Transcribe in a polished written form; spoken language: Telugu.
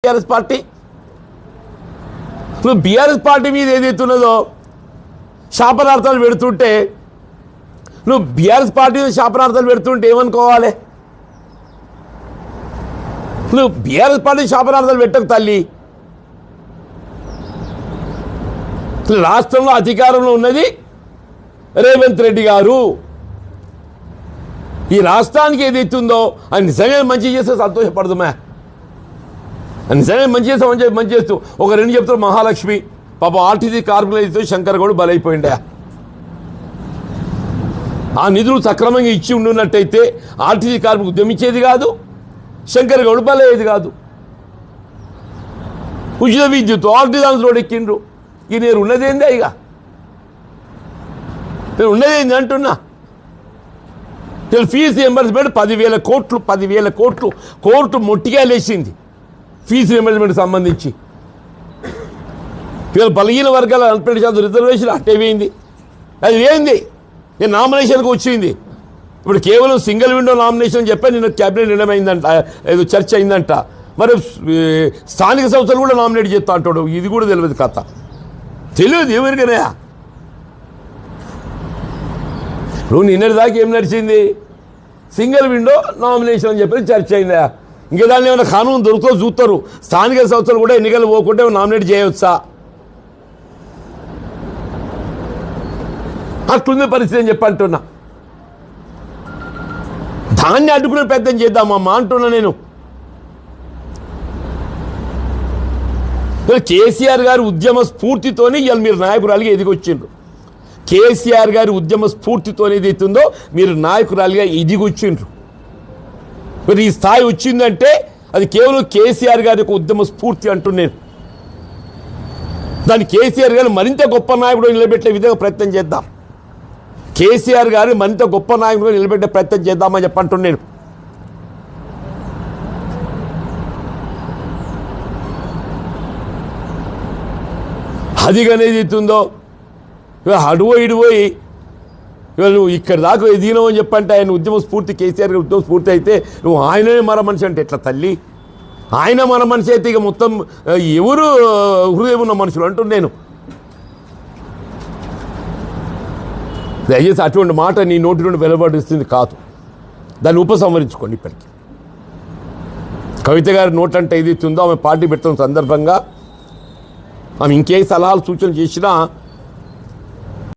బీఆర్ఎస్ పార్టీ నువ్వు బీఆర్ఎస్ పార్టీ మీద ఏదైతున్నదో శాపనార్థాలు పెడుతుంటే నువ్వు బీఆర్ఎస్ పార్టీ మీద శాపనార్థాలు పెడుతుంటే ఏమనుకోవాలి? నువ్వు బీఆర్ఎస్ పార్టీ శాపనార్థాలు పెట్టకు తల్లి. రాష్ట్రంలో అధికారంలో ఉన్నది రేవంత్ రెడ్డి గారు. ఈ రాష్ట్రానికి ఏదైతుందో ఆయన నిజంగా మంచి చేస్తే సంతోషపడదుమే. నిజంగా మంచి చేస్తామని చెప్పి మంచి చేస్తూ ఒక రెండు చెప్తారు. మహాలక్ష్మి పాప ఆర్టీసీ కార్మికులతో శంకర్ గౌడ్ బలైపోయిండే. ఆ నిధులు సక్రమంగా ఇచ్చి ఉండున్నట్టయితే ఆర్టీసీ కార్మికులు ఉద్యమించేది కాదు, శంకర్ గౌడ్ బలయ్యేది కాదు. ఉచిత విద్యుత్ ఆర్టీసీ రోడ్ ఎక్కిండ్రు. ఇక నేను ఉన్నదేందే, ఇక నేను ఉన్నదేంది అంటున్నా. ఫీజు రియంబర్స్మెంట్ 10,000 కోట్లు కోర్టు మొట్టిగా లేచింది ఫీజు రియంబర్స్మెంట్ సంబంధించి. ఇవాళ బలహీన వర్గాల 40% రిజర్వేషన్ అట్టేపోయింది. అది ఏంది? నేను నామినేషన్కి వచ్చింది. ఇప్పుడు కేవలం సింగిల్ విండో నామినేషన్ చెప్పి నిన్న క్యాబినెట్ నిర్ణయం అయిందంట, ఏదో చర్చ అయిందంట. మరి స్థానిక సంస్థలు కూడా నామినేట్ చేస్తా అంటాడు. ఇది కూడా తెలియదు కథ, తెలియదు ఎవరికనే. ఇప్పుడు నిన్నటి దాకా ఏం నడిచింది? సింగిల్ విండో నామినేషన్ అని చెప్పి చర్చ అయిందా? ఇంకా దాన్ని ఏమైనా కానూన్ దొరుకుతో చూస్తారు. స్థానిక సంస్థలు కూడా ఎన్నికలు పోకుంటే నామినేట్ చేయవచ్చా? అట్లుంది పరిస్థితి అని చెప్పి అంటున్నా. దాన్ని అడ్డుకునే ప్రయత్నం చేద్దామమ్మా అంటున్నా నేను. కేసీఆర్ గారి ఉద్యమ స్ఫూర్తితోనే ఇవాళ మీరు నాయకురాలిగా ఎదిగొచ్చిండ్రు. కేసీఆర్ గారి ఉద్యమ స్ఫూర్తితోనే ఏదైతుందో మీరు నాయకురాలిగా ఎదిగొచ్చిండ్రు. మరి ఈ స్థాయి వచ్చిందంటే అది కేవలం కేసీఆర్ గారి యొక్క ఉద్యమ స్ఫూర్తి అంటున్నాను. దాన్ని కేసీఆర్ గారు మరింత గొప్ప నాయకుడు నిలబెట్టే విధంగా ప్రయత్నం చేద్దాం. కేసీఆర్ గారు మరింత గొప్ప నాయకుడు నిలబెట్టే ప్రయత్నం చేద్దామని చెప్పంటున్నాను. అది అనేది అవుతుందో ఇవాళ అడుపోయి ఇవాళ నువ్వు ఇక్కడ దాకా ఎదిగినావు అని చెప్పంటే ఆయన ఉద్యమ స్ఫూర్తి కేసీఆర్ గారి ఉద్యమ స్ఫూర్తి అయితే నువ్వు ఆయననే మన మనిషి అంటే ఎట్లా తల్లి? ఆయన మన మనిషి అయితే ఇక మొత్తం ఎవరు హృదయం ఉన్న మనుషులు అంటూ నేను. దయచేసి అటువంటి మాట నీ నోటి నుండి వెలువడిస్తుంది కాదు. దాన్ని ఉపసంహరించుకోండి. ఇప్పటికీ కవిత గారి నోట్ అంటే ఏదైతుందో ఆమె పార్టీ పెడుతున్న సందర్భంగా ఆమె ఇంకే సలహాలు సూచనలు చేసినా